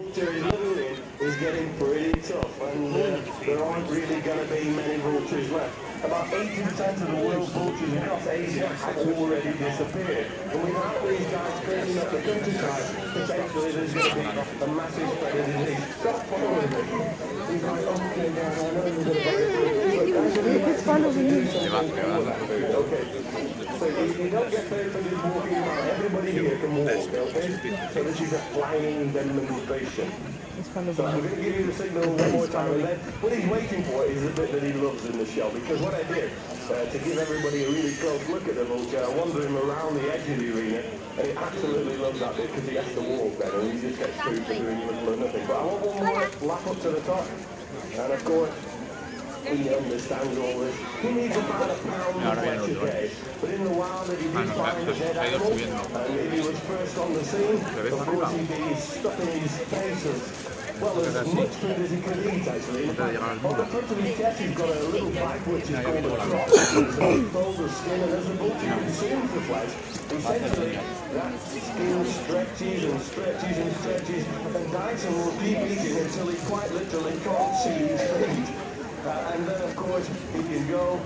vulture is living in is getting pretty tough, and there aren't really going to be many vultures left. About 80% of the world's vultures across Asia have already disappeared. And without these guys cleaning up the countryside, potentially there's going to be a massive spread of disease. Stop following me. He's like, okay, now I know you're going to It's following me. Okay. So you don't get paid for this walking around. Everybody here can walk, okay? So this is a flying demonstration. So I'm going to give you the signal one more time, and then what he's waiting for is the bit that he loves in the show. Because what I did, to give everybody a really close look at the vulture, I wandered him around the edge of the arena, and he absolutely loves that bit because he has to walk then, and he just gets through for doing little or nothing. But I want one more lap up to the top, and of course, he understands all this. He needs about a pound of flesh a day, but in the wild, if he did find a dead animal, and if he was first on the scene, of course he'd be stuffing his faces. Well, as much food as he could eat, actually. On the front of his chest, he's got a little bag which is called a crop. It's a fold of skin, and as the vulture consumes the flesh, essentially that skin stretches and stretches and stretches, and Dyson will keep eating until he quite literally can't see his feet. And then, of course, he can go